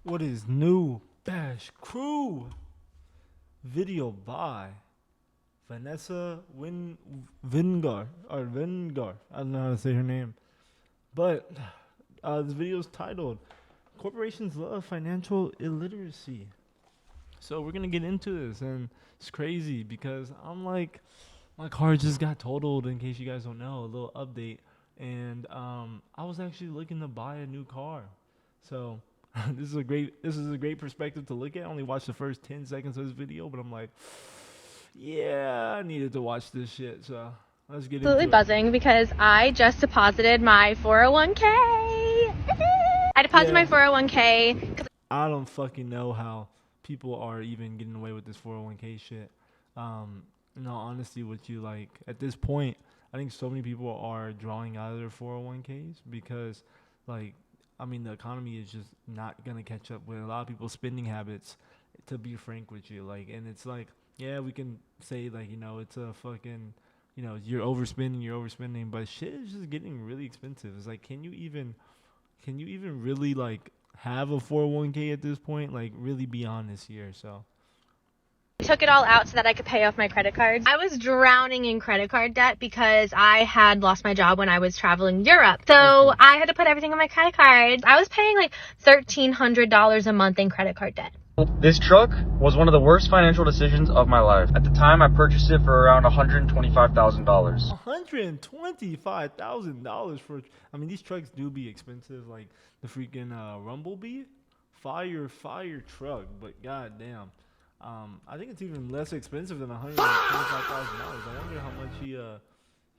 What is new? Bash Crew. Video by Vanessa Vingar or Vingar. I don't know how to say her name. But this video is titled Corporations Love Financial Illiteracy. So we're gonna get into this, and it's crazy because I'm like, my car just got totaled. In case you guys don't know, a little update, and I was actually looking to buy a new car. So this is a great perspective to look at. I only watched the first 10 seconds of this video, but I'm like, yeah, I needed to watch this shit. So let's get Absolutely into it. buzzing because I just deposited my 401k. I deposited my Yeah. 401k. I don't fucking know how people are even getting away with this 401k shit. In all honesty with you, like at this point, I think so many people are drawing out of their 401ks because, like, I mean, the economy is just not gonna catch up with a lot of people's spending habits. To be frank with you, like, and it's like, yeah, we can say like, it's a fucking, you're overspending, but shit is just getting really expensive. It's like, can you even really like have a 401k at this point? Like, really be honest here. So Took it all out so that I could pay off my credit cards. I was drowning in credit card debt because I had lost my job when I was traveling Europe. So I had to put everything on my credit cards. I was paying like $1,300 a month in credit card debt. This truck was one of the worst financial decisions of my life. At the time, I purchased it for around $125,000. $125,000 for, I mean, these trucks do be expensive. Like the freaking Rumblebee, fire truck, but goddamn. I think it's even less expensive than $125,000. I wonder how much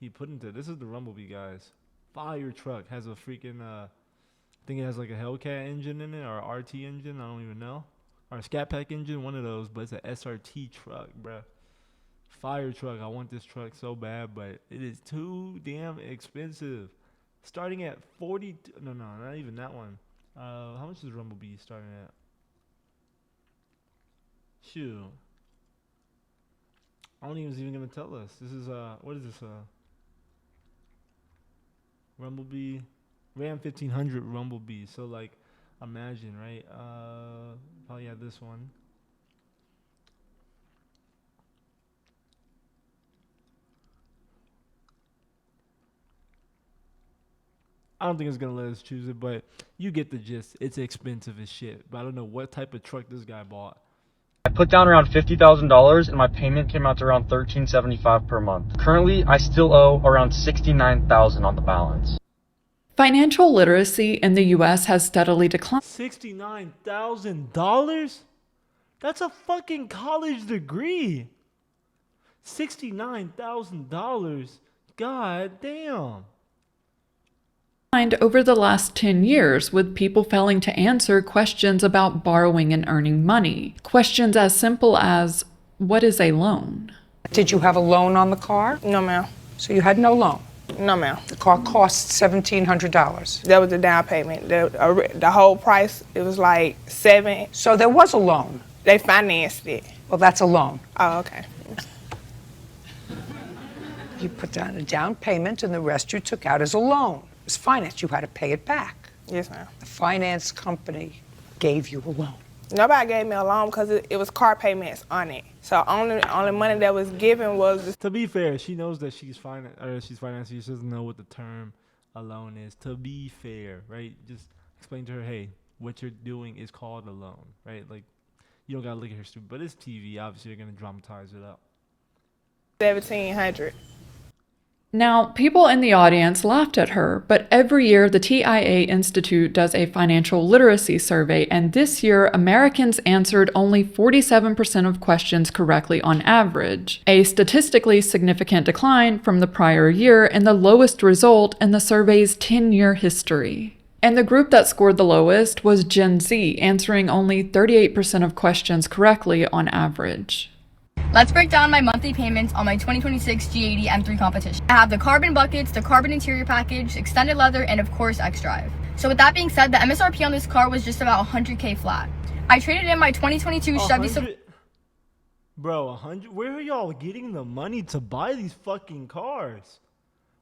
he put into it. This is the Rumblebee, guys. Fire truck has a freaking I think it has like a Hellcat engine in it or a RT engine. I don't even know, or a Scat Pack engine, one of those. But it's an SRT truck, bruh. Fire truck. I want this truck so bad, but it is too damn expensive. Starting at 40. No, not even that one. How much is Rumblebee starting at? Shoot. I don't even gonna tell us. This is what is this Rumblebee Ram 1500 Rumblebee. So like, imagine, right? Probably have this one. I don't think it's gonna let us choose it, but you get the gist. It's expensive as shit. But I don't know what type of truck this guy bought. I put down around $50,000 and my payment came out to around $1,375 per month. Currently, I still owe around $69,000 on the balance. Financial literacy in the U.S. has steadily declined. $69,000? That's a fucking college degree. $69,000. God damn. Over the last 10 years, with people failing to answer questions about borrowing and earning money. Questions as simple as, what is a loan? Did you have a loan on the car? No, ma'am. So you had no loan. No, ma'am. The car cost $1,700. That was the down payment. The whole price, it was like $7. So there was a loan. They financed it. Well, that's a loan. Oh, okay. You put down a down payment and the rest you took out as a loan. It was financed. You had to pay it back. Yes, ma'am. The finance company gave you a loan. Nobody gave me a loan because it was car payments on it. So only money that was given was To be fair, she knows that she's financing. She doesn't know what the term a loan is. To be fair, right? Just explain to her, hey, what you're doing is called a loan, right? Like, you don't gotta look at her stupid, but it's TV. Obviously, you're gonna dramatize it up. 1,700. Now, people in the audience laughed at her, but every year the TIA Institute does a financial literacy survey, and this year Americans answered only 47% of questions correctly on average, a statistically significant decline from the prior year and the lowest result in the survey's 10-year history. And the group that scored the lowest was Gen Z, answering only 38% of questions correctly on average. Let's break down my monthly payments on my 2026 G80 M3 competition. I have the carbon buckets, the carbon interior package, extended leather, and of course X-Drive. So with that being said, the MSRP on this car was just about $100K flat. I traded in my 2022 Chevy. Bro, 100? Where are y'all getting the money to buy these fucking cars?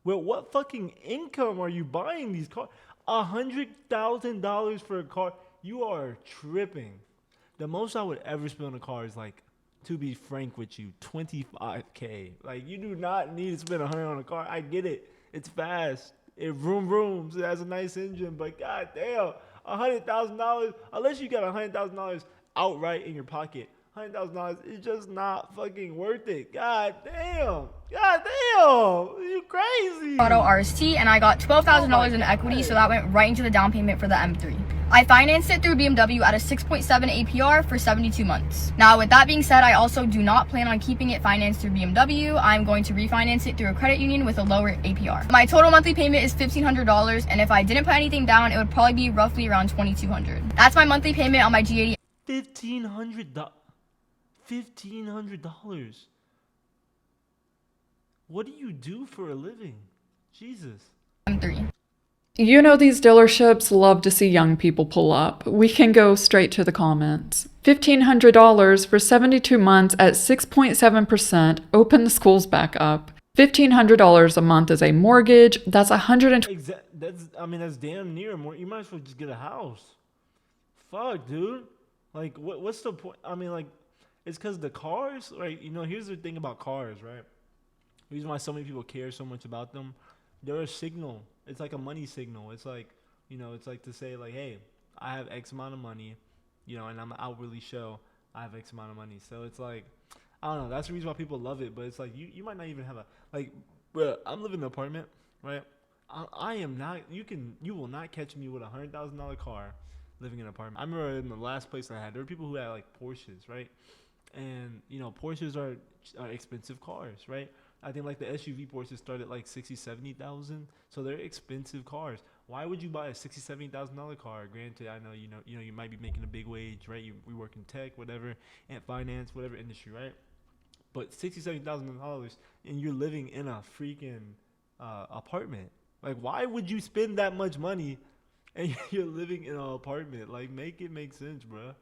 Well, what fucking income are you buying these cars? $100,000 for a car. You are tripping. The most I would ever spend on a car is like, to be frank with you, $25K. Like, you do not need to spend $100 on a car. I get it. It's fast. It rooms. It has a nice engine. But goddamn, $100,000. Unless you got $100,000 outright in your pocket, $100,000 is just not fucking worth it. God damn, you crazy. Auto RST, and I got $12,000 in equity, so that went right into the down payment for the M3. I financed it through BMW at a 6.7 APR for 72 months. Now, with that being said, I also do not plan on keeping it financed through BMW. I'm going to refinance it through a credit union with a lower APR. My total monthly payment is $1,500, and if I didn't put anything down, it would probably be roughly around $2,200. That's my monthly payment on my G80. $1,500. What do you do for a living? Jesus. M3. You know these dealerships love to see young people pull up. We can go straight to the comments. $1,500 for 72 months at 6.7%. Open the schools back up. $1,500 a month is a mortgage. That's That's damn near more. You might as well just get a house. Fuck, dude. Like, what's the point? I mean, like, it's because the cars, right? You know, here's the thing about cars, right? The reason why so many people care so much about them, they're a signal. It's like a money signal. It's like, you know, it's like to say, like, hey, I have X amount of money, you know, and I'm outwardly show I have X amount of money. So it's like, I don't know. That's the reason why people love it. But it's like, you might not even have bro, I'm living in an apartment, right? I am not, you will not catch me with $100,000 car living in an apartment. I remember in the last place I had, there were people who had like Porsches, right? And, you know, Porsches are expensive cars, right? I think like the SUV Porsches start at like 60, 70,000. So they're expensive cars. Why would you buy a $60, $70,000 car? Granted, I know, you might be making a big wage, right? We work in tech, whatever, and finance, whatever industry, right? But $60, $70,000 and you're living in a freaking apartment. Like, why would you spend that much money and you're living in an apartment? Like, make it make sense, bro.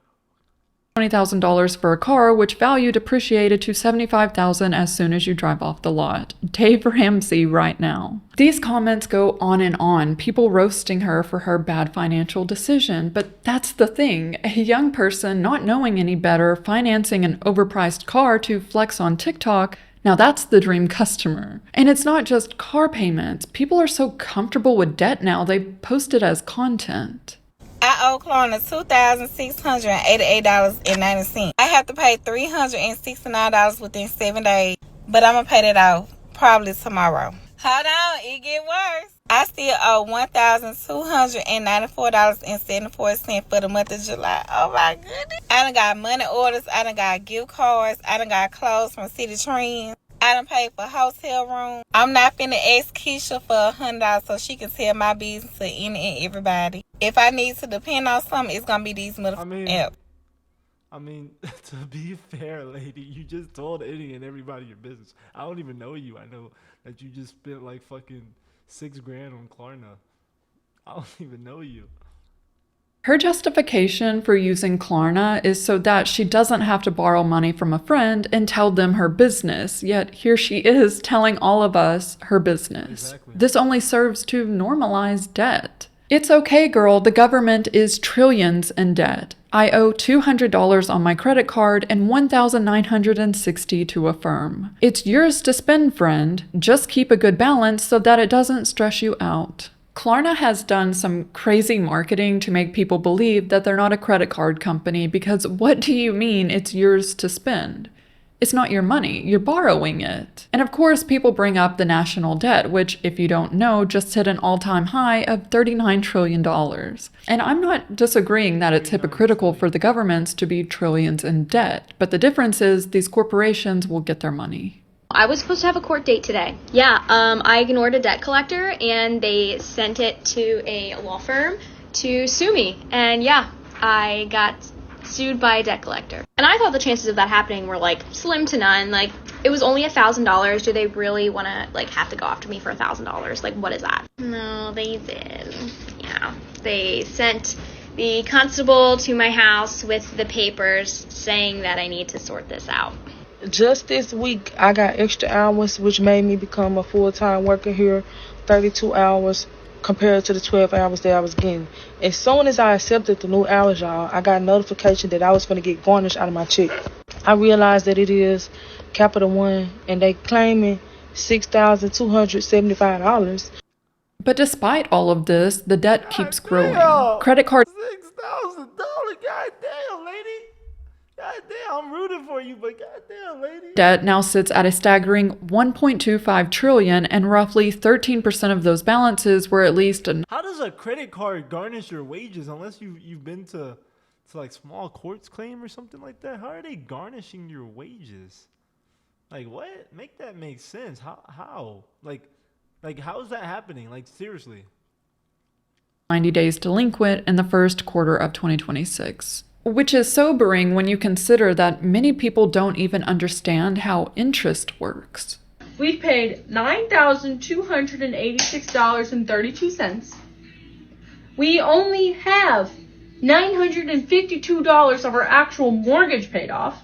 $20,000 for a car, which value depreciated to $75,000 as soon as you drive off the lot. Dave Ramsey right now. These comments go on and on, people roasting her for her bad financial decision. But that's the thing. A young person not knowing any better, financing an overpriced car to flex on TikTok. Now that's the dream customer. And it's not just car payments. People are so comfortable with debt now, they post it as content. I owe Klarna $2,688.90. I have to pay $369 within 7 days, but I'm going to pay that off probably tomorrow. Hold on, it get worse. I still owe $1,294.74 for the month of July. Oh my goodness. I done got money orders. I done got gift cards. I done got clothes from City Trends. I done paid for hotel room. I'm not finna ask Keisha for $100 so she can tell my business to any and everybody. If I need to depend on something, it's gonna be these motherfucking apps. I mean, to be fair, lady, you just told any and everybody your business. I don't even know you. I know that you just spent like fucking $6,000 on Klarna. I don't even know you. Her justification for using Klarna is so that she doesn't have to borrow money from a friend and tell them her business, yet here she is telling all of us her business. Exactly. This only serves to normalize debt. It's okay, girl, the government is trillions in debt. I owe $200 on my credit card and $1,960 to Affirm. It's yours to spend, friend. Just keep a good balance so that it doesn't stress you out. Klarna has done some crazy marketing to make people believe that they're not a credit card company because what do you mean it's yours to spend? It's not your money, you're borrowing it. And of course, people bring up the national debt, which, if you don't know, just hit an all-time high of $39 trillion. And I'm not disagreeing that it's hypocritical for the governments to be trillions in debt, but the difference is these corporations will get their money. I was supposed to have a court date today. Yeah, I ignored a debt collector and they sent it to a law firm to sue me. And yeah, I got sued by a debt collector. And I thought the chances of that happening were like slim to none. Like, it was only $1,000. Do they really want to like have to go after me for $1,000? Like, what is that? No, they did. Yeah, they sent the constable to my house with the papers saying that I need to sort this out. Just this week, I got extra hours, which made me become a full-time worker here, 32 hours. compared to the 12 hours that I was getting. As soon as I accepted the new hours, y'all, I got a notification that I was going to get garnished out of my check. I realized that it is Capital One, and they claiming $6,275. But despite all of this, the debt keeps growing. Damn. Credit card $6,000. Goddamn, lady. Goddamn, I'm rooting for you, but goddamn, lady. debt now sits at a staggering $1.25 trillion, and roughly 13% of those balances were at least How does a credit card garnish your wages unless you've been to like small courts claim or something like that? How are they garnishing your wages? Like what? Make that make sense. How? Like how is that happening? Like seriously. 90 days delinquent in the first quarter of 2026. Which is sobering when you consider that many people don't even understand how interest works. We paid $9,286.32. We only have $952 of our actual mortgage paid off.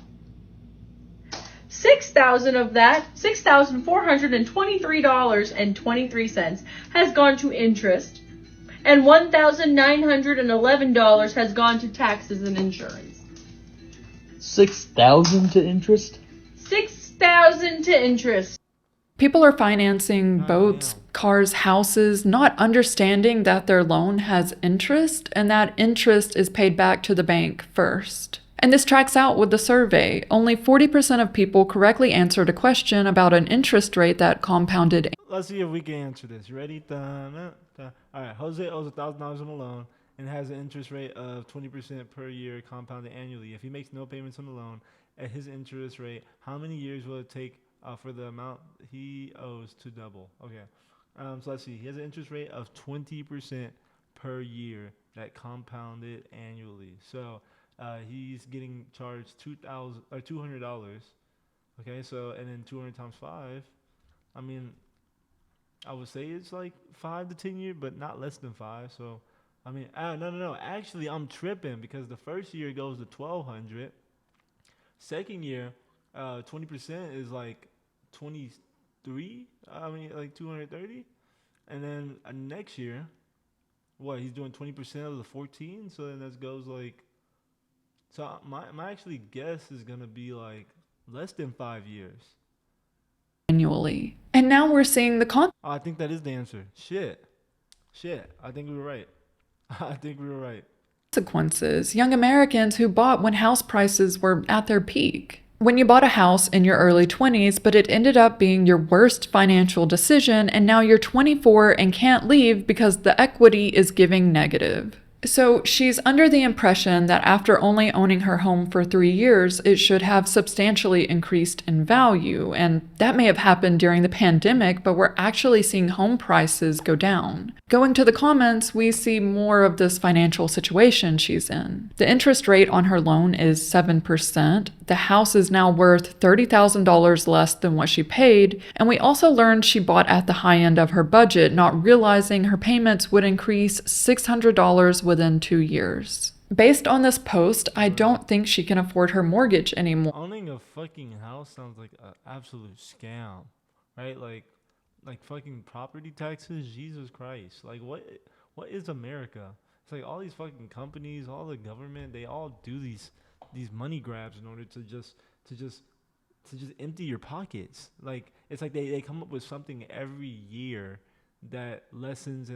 $6,000 of that, $6,423.23 has gone to interest, and $1,911 has gone to taxes and insurance. $6,000 to interest? $6,000 to interest. People are financing boats, cars, houses, not understanding that their loan has interest and that interest is paid back to the bank first. And this tracks out with the survey. Only 40% of people correctly answered a question about an interest rate that compounded. Let's see if we can answer this. You ready? All right. Jose owes $1,000 on a loan and has an interest rate of 20% per year compounded annually. If he makes no payments on the loan at his interest rate, how many years will it take for the amount he owes to double? Okay. So let's see. He has an interest rate of 20% per year that compounded annually. So he's getting charged $200. Okay. So and then 200 times 5. I mean, I would say it's like 5 to 10 years, but not less than 5. So, I mean, no. Actually, I'm tripping because the first year goes to 1,200. Second year, 20% is like 23. I mean, like 230. And then next year, what? He's doing 20% of the 14. So then that goes like. So my actually guess is gonna be like less than 5 years. Annually. And now we're seeing the I think that is the answer. Shit. I think we were right. consequences. Young Americans who bought when house prices were at their peak. When you bought a house in your early 20s, but it ended up being your worst financial decision, and now you're 24 and can't leave because the equity is giving negative. So she's under the impression that after only owning her home for 3 years, it should have substantially increased in value. And that may have happened during the pandemic, but we're actually seeing home prices go down. Going to the comments, we see more of this financial situation she's in. The interest rate on her loan is 7%. The house is now worth $30,000 less than what she paid. And we also learned she bought at the high end of her budget, not realizing her payments would increase $600 within 2 years. Based on this post, I don't think she can afford her mortgage anymore. Owning a fucking house sounds like an absolute scam, right? Like fucking property taxes. Jesus Christ! Like what is America? It's like all these fucking companies, all the government, they all do these money grabs in order to just empty your pockets. Like it's like they come up with something every year that lessens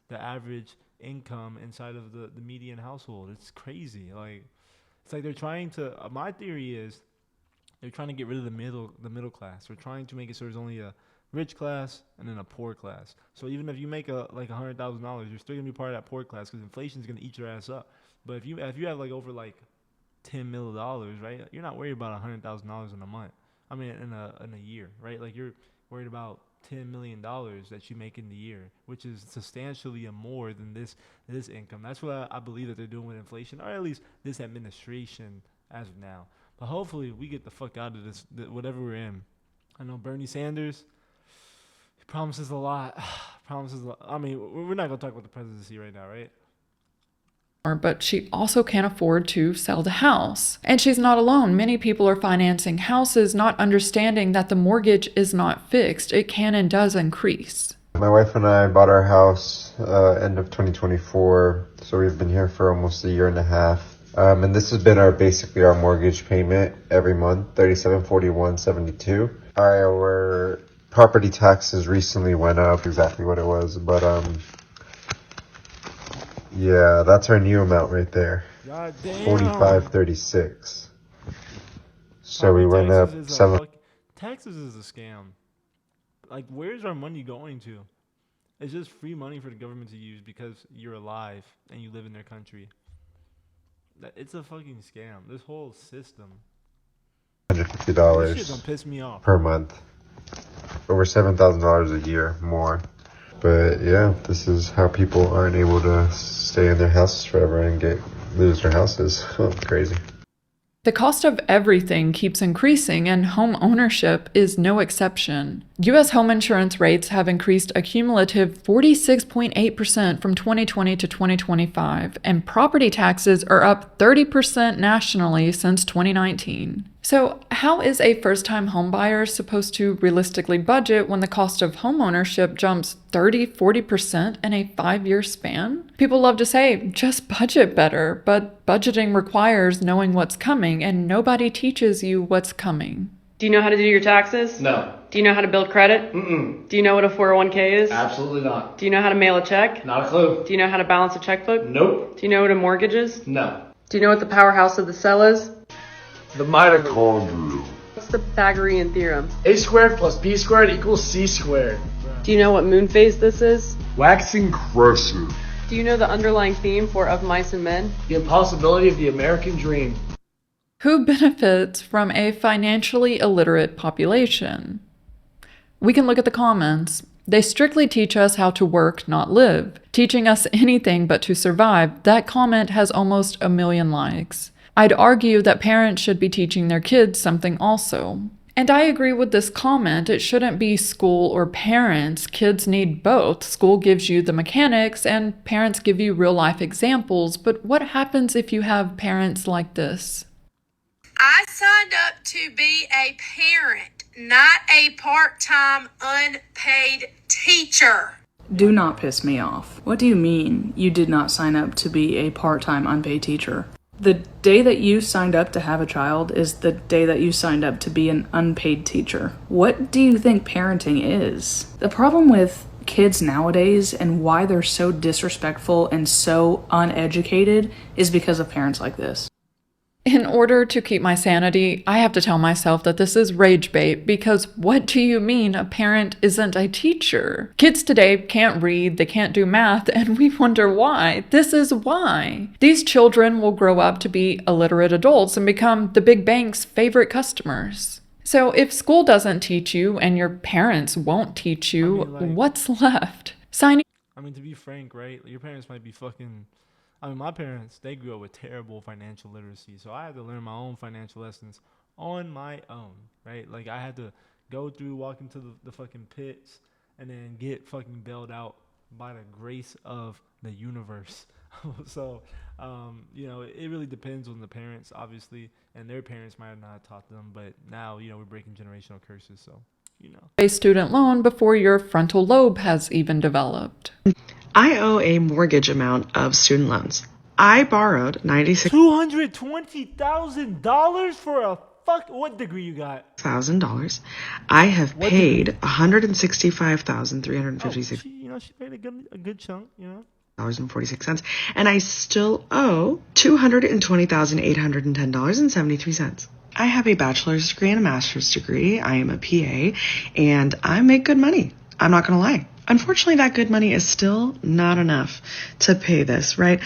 the average income inside of the median household. It's crazy. Like it's like they're trying to my theory is they're trying to get rid of the middle class. They're trying to make it so there's only a rich class and then a poor class. So even if you make like $100,000, you're still gonna be part of that poor class because inflation's gonna eat your ass up. But if you have like over like $10 million, right, you're not worried about $100,000 in a month. I mean in a year, right? Like you're worried about $10 million that you make in the year, which is substantially more than this income. That's what I believe that they're doing with inflation, or at least this administration as of now. But hopefully we get the fuck out of this, whatever we're in. I know Bernie Sanders, he promises a lot. I mean, we're not going to talk about the presidency right now, right? But she also can't afford to sell the house. And she's not alone. Many people are financing houses, not understanding that the mortgage is not fixed. It can and does increase. My wife and I bought our house end of 2024, so we've been here for almost a year and a half. And this has been basically our mortgage payment every month, $37.41.72. Our property taxes recently went up, exactly what it was, but yeah, that's our new amount right there. God damn. $45.36. So we went up taxes is a scam. Like, where's our money going to? It's just free money for the government to use because you're alive and you live in their country. It's a fucking scam. This whole system. $150 This shit don't piss me off. per month. Over $7,000 a year more. But yeah, this is how people aren't able to stay in their houses forever and lose their houses. Crazy. The cost of everything keeps increasing, and home ownership is no exception. U.S. home insurance rates have increased a cumulative 46.8% from 2020 to 2025, and property taxes are up 30% nationally since 2019. So how is a first-time homebuyer supposed to realistically budget when the cost of homeownership jumps 30-40% in a 5-year span? People love to say, just budget better, but budgeting requires knowing what's coming, and nobody teaches you what's coming. Do you know how to do your taxes? No. Do you know how to build credit? Mm-mm. Do you know what a 401k is? Absolutely not. Do you know how to mail a check? Not a clue. Do you know how to balance a checkbook? Nope. Do you know what a mortgage is? No. Do you know what the powerhouse of the cell is? The mitochondria. What's the Pythagorean theorem? A squared plus b squared equals c squared. Do you know what moon phase this is? Waxing crescent. Do you know the underlying theme for Of Mice and Men? The impossibility of the American dream. Who benefits from a financially illiterate population? We can look at the comments. They strictly teach us how to work, not live. Teaching us anything but to survive. That comment has almost 1 million likes. I'd argue that parents should be teaching their kids something also. And I agree with this comment. It shouldn't be school or parents. Kids need both. School gives you the mechanics and parents give you real life examples. But what happens if you have parents like this? I signed up to be a parent, not a part-time unpaid teacher. Do not piss me off. What do you mean you did not sign up to be a part-time unpaid teacher? The day that you signed up to have a child is the day that you signed up to be an unpaid teacher. What do you think parenting is? The problem with kids nowadays and why they're so disrespectful and so uneducated is because of parents like this. In order to keep my sanity, I have to tell myself that this is rage bait because what do you mean a parent isn't a teacher? Kids today can't read, they can't do math, and we wonder why. This is why. These children will grow up to be illiterate adults and become the big bank's favorite customers. So if school doesn't teach you and your parents won't teach you, what's left? To be frank, right? Your parents might be fucking... my parents, they grew up with terrible financial literacy, so I had to learn my own financial lessons on my own, right? Like, I had to walk into the fucking pits and then get fucking bailed out by the grace of the universe. So, it really depends on the parents, obviously, and their parents might have not taught them, but now, we're breaking generational curses, so, A student loan before your frontal lobe has even developed. I owe a mortgage amount of student loans. I borrowed $220,000 for a what degree you got? $1,000. I have paid $165,356. She paid a good chunk, $46, and I still owe $220,810.73. I have a bachelor's degree and a master's degree. I am a PA, and I make good money. I'm not gonna lie. Unfortunately, that good money is still not enough to pay this, right?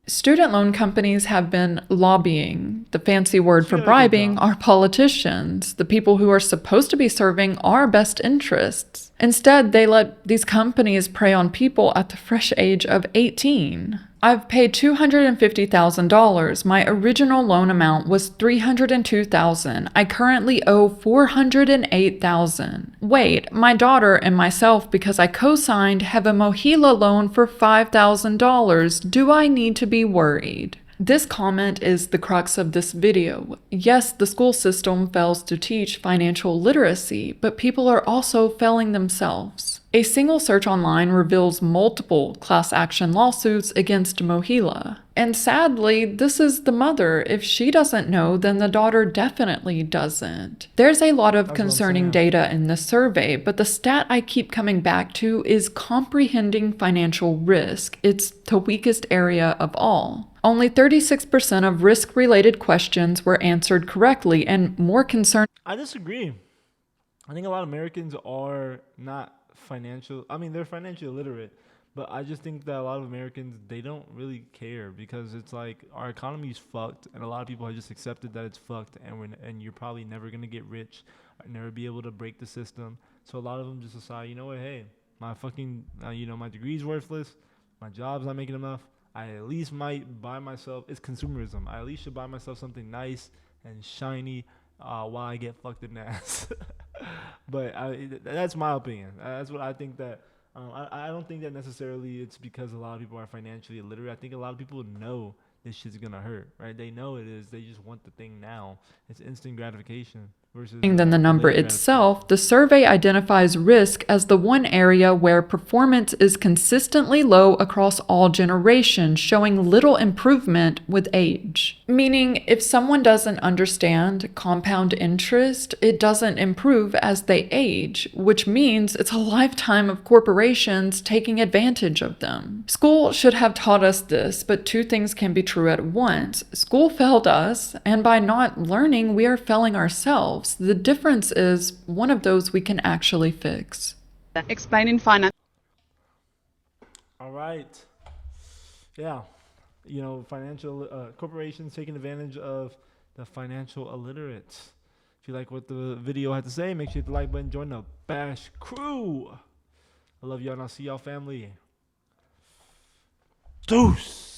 Student loan companies have been lobbying. The fancy word for bribing our politicians, the people who are supposed to be serving our best interests. Instead, they let these companies prey on people at the fresh age of 18. I've paid $250,000. My original loan amount was $302,000. I currently owe $408,000. Wait, my daughter and myself, because I co-signed, have a Mohila loan for $5,000. Do I need to be worried? This comment is the crux of this video. Yes, the school system fails to teach financial literacy, but people are also failing themselves. A single search online reveals multiple class action lawsuits against Mohila. And sadly, this is the mother. If she doesn't know, then the daughter definitely doesn't. There's a lot of concerning data in this survey, but the stat I keep coming back to is comprehending financial risk. It's the weakest area of all. Only 36% of risk-related questions were answered correctly, and more concern. I disagree. I think a lot of Americans are not they're financially illiterate, but I just think that a lot of Americans, they don't really care, because it's like our economy is fucked, and a lot of people have just accepted that it's fucked, and you're probably never going to get rich, or never be able to break the system. So a lot of them just decide, you know what, hey, my fucking, my degree's worthless, my job's not making enough, I at least might buy myself, it's consumerism, I at least should buy myself something nice and shiny while I get fucked in the ass. But that's my opinion. That's what I think. That I don't think that necessarily it's because a lot of people are financially illiterate. I think a lot of people know this shit's gonna hurt, right? They know it is. They just want the thing now. It's instant gratification versus than the number itself. The survey identifies risk as the one area where performance is consistently low across all generations, showing little improvement with age. Meaning, if someone doesn't understand compound interest, it doesn't improve as they age, which means it's a lifetime of corporations taking advantage of them. School should have taught us this, but two things can be true at once. School failed us, and by not learning, we are failing ourselves. The difference is one of those we can actually fix. Explaining finance. All right. Yeah. Financial corporations taking advantage of the financial illiterates. If you like what the video had to say, make sure you hit the like button. Join the Bash crew. I love y'all, and I'll see y'all, family. Deuce.